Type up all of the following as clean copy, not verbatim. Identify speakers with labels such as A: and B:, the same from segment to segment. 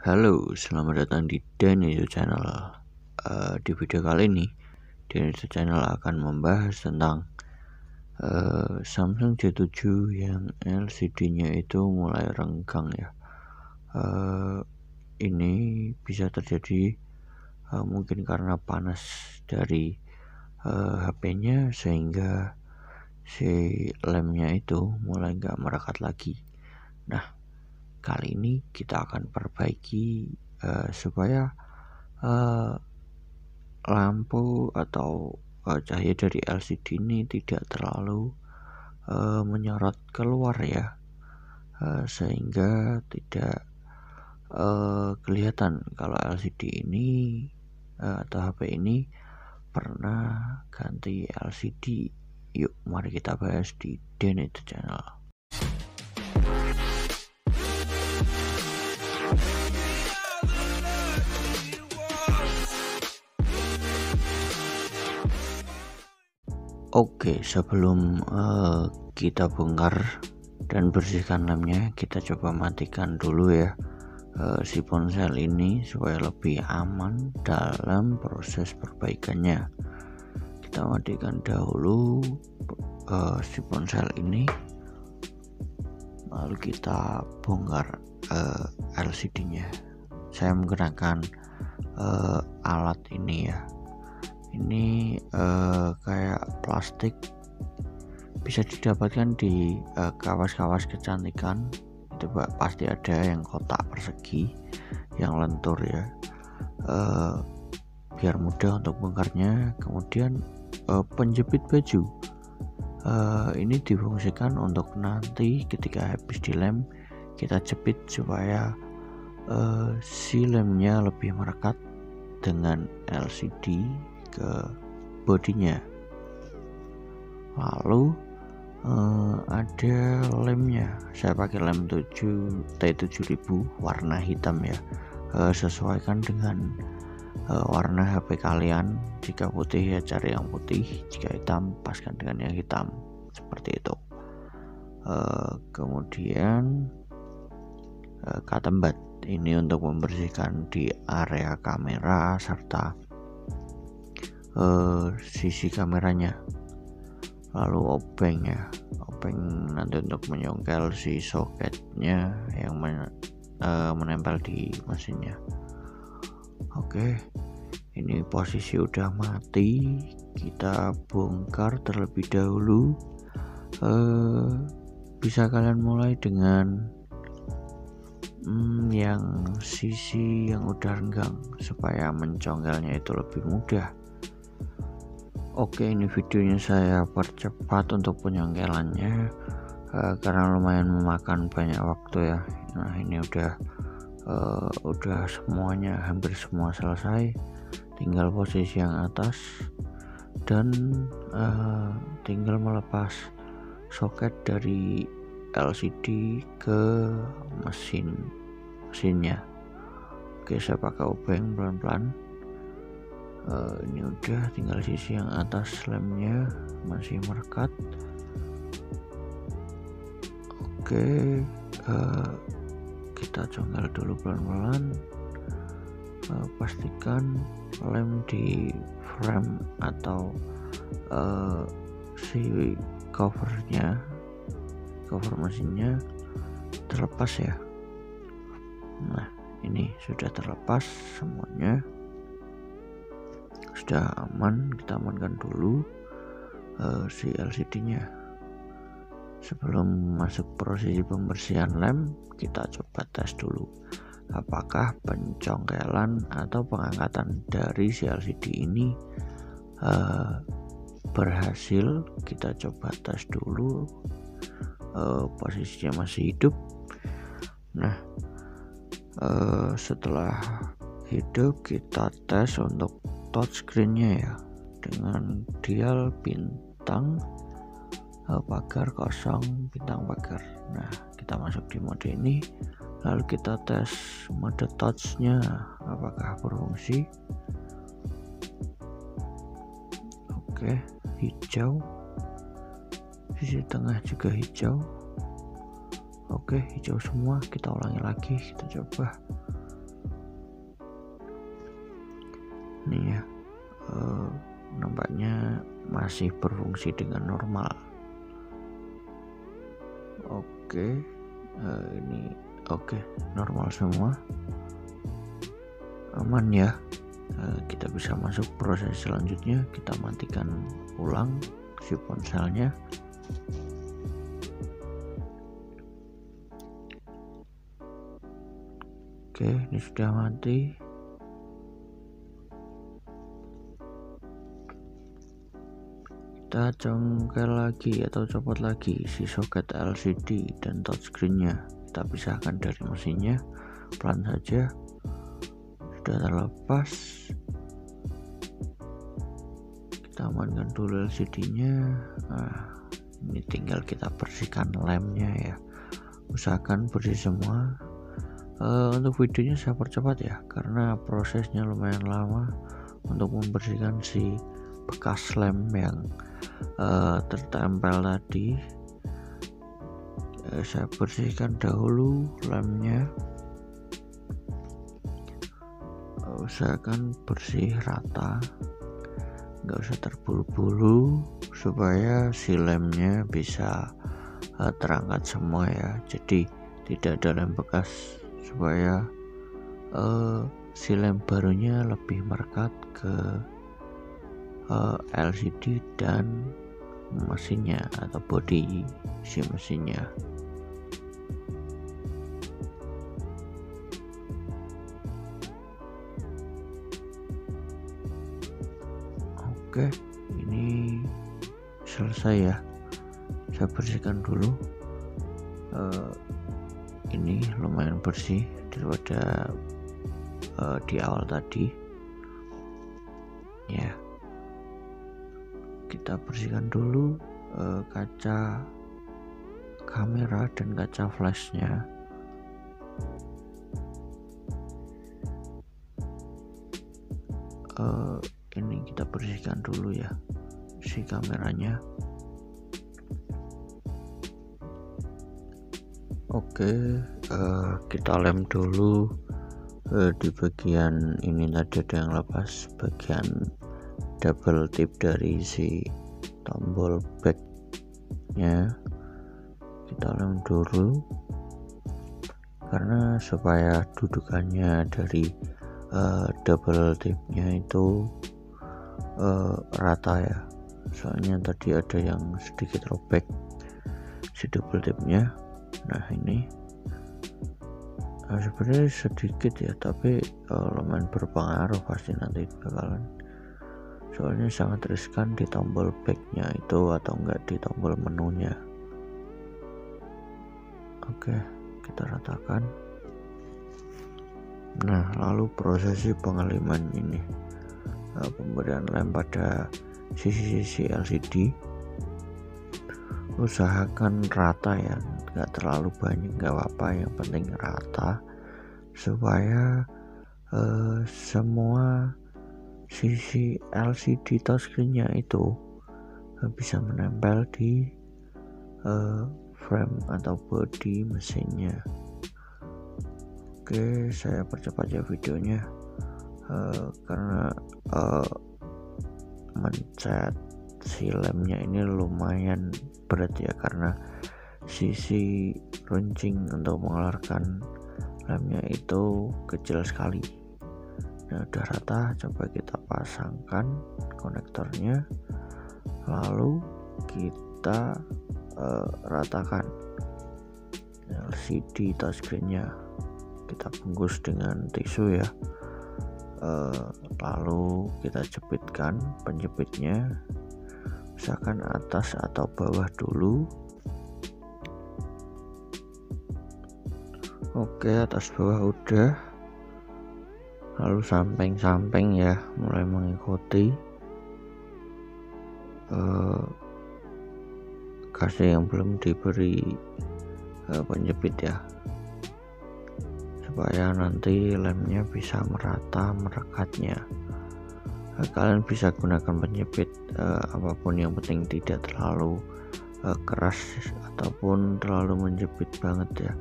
A: Halo, selamat datang di Daniel Channel. Di video kali ini, Daniel Channel akan membahas tentang Samsung J7 yang LCD-nya itu mulai renggang ya. Ini bisa terjadi mungkin karena panas dari HP-nya sehingga si lemnya itu mulai nggak merekat lagi. Nah, kali ini kita akan perbaiki supaya lampu atau cahaya dari LCD ini tidak terlalu menyorot keluar ya, sehingga tidak kelihatan kalau LCD ini atau HP ini pernah ganti LCD. Yuk, mari kita bahas di Daniel Channel. Oke, sebelum kita bongkar dan bersihkan lemnya, kita coba matikan dulu ya si ponsel ini supaya lebih aman dalam proses perbaikannya. Kita matikan dahulu si ponsel ini, lalu kita bongkar LCD-nya. Saya menggunakan alat ini ya. Ini kayak plastik, bisa didapatkan di kawas-kawas kecantikan. Itu pasti ada yang kotak persegi yang lentur ya, biar mudah untuk bongkarnya. Kemudian penjepit baju ini difungsikan untuk nanti ketika habis dilem kita jepit supaya si lemnya lebih merekat dengan LCD ke bodinya. Lalu ada lemnya, saya pakai lem T7000 warna hitam ya. Sesuaikan dengan warna HP kalian. Jika putih ya cari yang putih, jika hitam paskan dengan yang hitam, seperti itu. Kemudian cotton bud ini untuk membersihkan di area kamera serta sisi kameranya. Lalu obeng ya, obeng nanti untuk menyongkel si soketnya yang menempel di mesinnya. Oke, ini posisi udah mati, kita bongkar terlebih dahulu. Bisa kalian mulai dengan yang sisi yang udah renggang supaya mencongkelnya itu lebih mudah. Oke, ini videonya saya percepat untuk penyongkelannya karena lumayan memakan banyak waktu ya. Nah, ini udah semuanya, hampir semua selesai, tinggal posisi yang atas dan tinggal melepas soket dari LCD ke mesinnya. Oke, saya pakai obeng pelan-pelan. Ini udah tinggal sisi yang atas lemnya masih merekat. Oke, kita congkel dulu pelan-pelan. Pastikan lem di frame atau si cover mesinnya terlepas ya. Nah, ini sudah terlepas semuanya, sudah aman. Kita amankan dulu si LCD-nya. Sebelum masuk prosesi pembersihan lem, kita coba tes dulu apakah pencongkelan atau pengangkatan dari si LCD ini berhasil. Kita coba tes dulu, posisinya masih hidup. Nah, setelah hidup kita tes untuk touchscreen-nya ya, dengan dial bintang, pagar kosong, bintang pagar. Nah, kita masuk di mode ini, lalu kita tes mode touch-nya apakah berfungsi. Oke, hijau, sisi tengah juga hijau. Oke, hijau semua. Kita ulangi lagi, kita coba. nih ya, nampaknya masih berfungsi dengan normal. Oke, ini oke, normal semua, aman ya. Kita bisa masuk proses selanjutnya. Kita matikan ulang si ponselnya. Oke, ini sudah mati. Kita congkel lagi atau copot lagi si soket LCD dan touchscreen-nya. Kita pisahkan dari mesinnya pelan saja. Sudah terlepas. Kita amankan dulu LCD-nya. Nah, ini tinggal kita bersihkan lemnya ya. Usahakan bersih semua. Untuk videonya saya percepat ya, karena prosesnya lumayan lama untuk membersihkan si bekas lem yang tertempel tadi. Saya bersihkan dahulu lemnya. Usahakan bersih rata, nggak usah terburu-buru supaya si lemnya bisa terangkat semua ya. Jadi tidak ada lem bekas, supaya si lem barunya lebih merekat ke LCD dan mesinnya atau bodi si mesinnya. Oke, ini selesai ya. Saya bersihkan dulu. Ini lumayan bersih daripada di awal tadi ya. Kita bersihkan dulu kaca kamera dan kaca flashnya. Ini kita bersihkan dulu ya si kameranya. Oke, kita lem dulu di bagian ini tadi ada yang lepas, bagian double tip dari si tombol backnya. Kita lem dulu karena supaya dudukannya dari double tipnya itu rata ya. Soalnya tadi ada yang sedikit robek si double tipnya. Nah ini sebenarnya sedikit ya, tapi lumayan berpengaruh pasti nanti bakalan. Soalnya sangat riskan di tombol backnya itu atau enggak di tombol menunya. Oke, kita ratakan. Nah, lalu prosesi pengaliman ini, pemberian lem pada sisi-sisi LCD. Usahakan rata ya, nggak terlalu banyak, nggak apa-apa, yang penting rata supaya semua sisi LCD touchscreen-nya itu bisa menempel di frame atau bodi mesinnya. Oke, saya percepat ya videonya karena mencet si lemnya ini lumayan berat ya, karena sisi runcing untuk mengeluarkan lemnya itu kecil sekali. Nah, udah rata, coba kita pasangkan konektornya, lalu kita ratakan LCD touchscreen-nya. Kita bungkus dengan tisu ya, lalu kita jepitkan penjepitnya, misalkan atas atau bawah dulu. Oke, atas bawah udah, lalu samping-samping ya mulai mengikuti kasih yang belum diberi penjepit ya, supaya nanti lemnya bisa merata merekatnya. Kalian bisa gunakan penjepit apapun, yang penting tidak terlalu keras ataupun terlalu menjepit banget ya,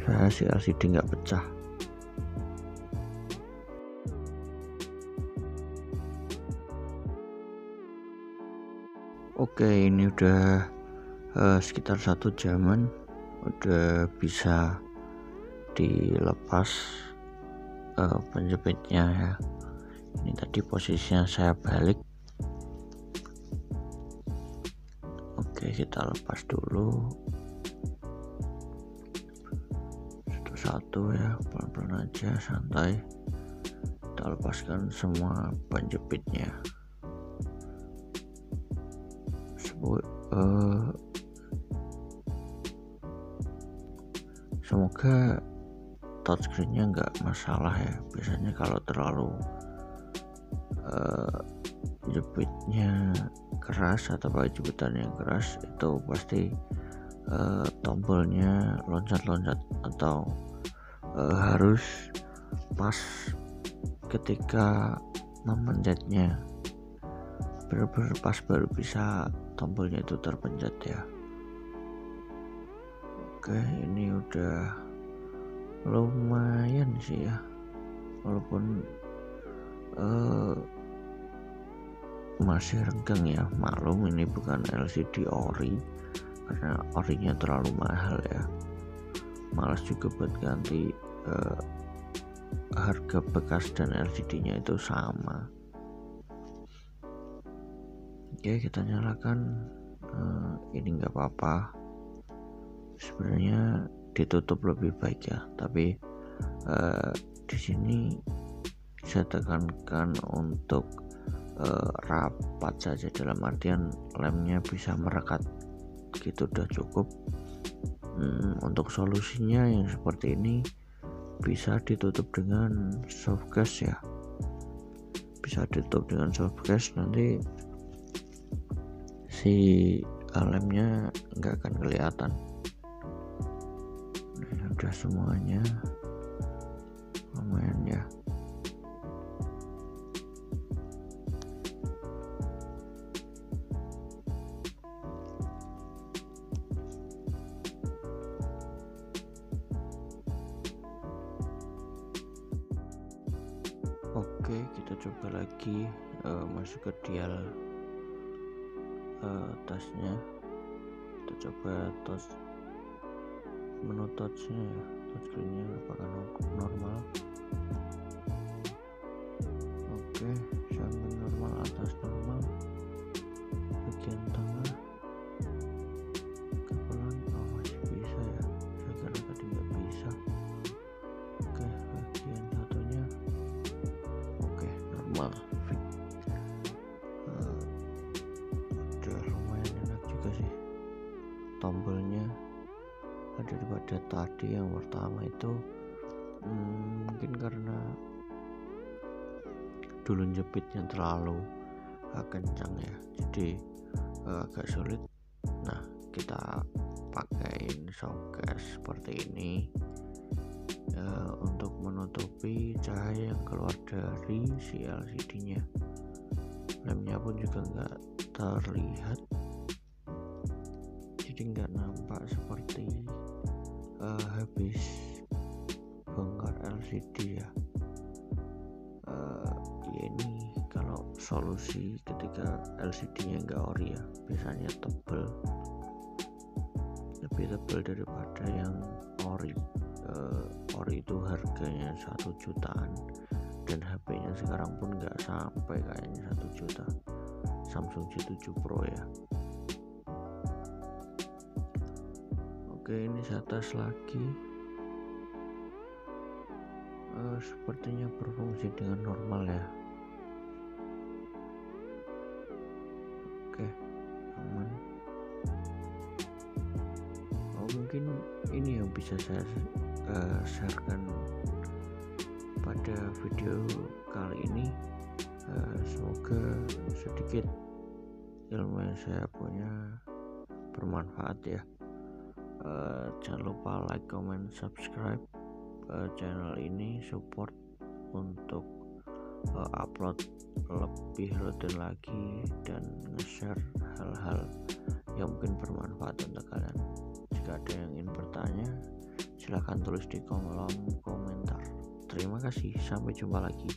A: supaya si LCD nggak pecah. Oke, ini udah sekitar 1 jaman udah bisa dilepas penjepitnya ya. Ini tadi posisinya saya balik. Oke, kita lepas dulu satu-satu ya, pelan-pelan aja, santai. Kita lepaskan semua penjepitnya. Semoga touchscreennya nggak masalah ya. Biasanya kalau terlalu jepitnya keras atau pakai jepitan yang keras, itu pasti tombolnya loncat-loncat atau harus pas ketika memencetnya, benar-benar pas baru bisa tombolnya itu terpencet ya. Oke, ini udah lumayan sih ya, walaupun masih renggang ya. Maklum ini bukan LCD ori, karena orinya terlalu mahal ya. Malas juga buat ganti, harga bekas dan LCD nya itu sama. Oke, kita nyalakan. Ini nggak apa-apa, sebenarnya ditutup lebih baik ya, tapi di sini saya tekankan untuk rapat saja, dalam artian lemnya bisa merekat gitu udah cukup. Untuk solusinya yang seperti ini bisa ditutup dengan soft case ya, bisa ditutup dengan soft case, nanti si lemnya nggak akan kelihatan. Nah, udah semuanya lumayan ya. Oke, kita coba lagi masuk ke dial touchnya. Kita coba touch, menu touchnya ya, touchscreennya apakah normal. Oke, samping normal, atas normal, bagian tengah kebetulan masih bisa ya, saya kira tadi nggak bisa. Oke, bagian satunya oke, normal. Udah lumayan enak juga sih tombolnya daripada tadi yang pertama itu. Mungkin karena dulu jepitnya terlalu kencang ya, jadi agak sulit. Nah, kita pakaiin softcase seperti ini untuk menutupi cahaya yang keluar dari si LCD nya. Lemnya pun juga nggak terlihat, jadi nggak nampak seperti habis bongkar LCD ya. Ya ini kalau solusi ketika LCD nya nggak ori ya, biasanya tebel, lebih tebel daripada yang ori. Ori itu harganya 1 jutaan, dan HP nya sekarang pun nggak sampai kayaknya 1 juta. Samsung J7 Pro ya. Oke, ini saya tes lagi. Sepertinya berfungsi dengan normal ya. Oke, aman. Mungkin ini yang bisa saya sharekan pada video kali ini. Semoga sedikit ilmu yang saya punya bermanfaat ya. Jangan lupa like, comment, subscribe channel ini, support untuk upload lebih rutin lagi dan nge-share hal-hal yang mungkin bermanfaat untuk kalian. Jika ada yang ingin bertanya, silahkan tulis di kolom komentar. Terima kasih, sampai jumpa lagi.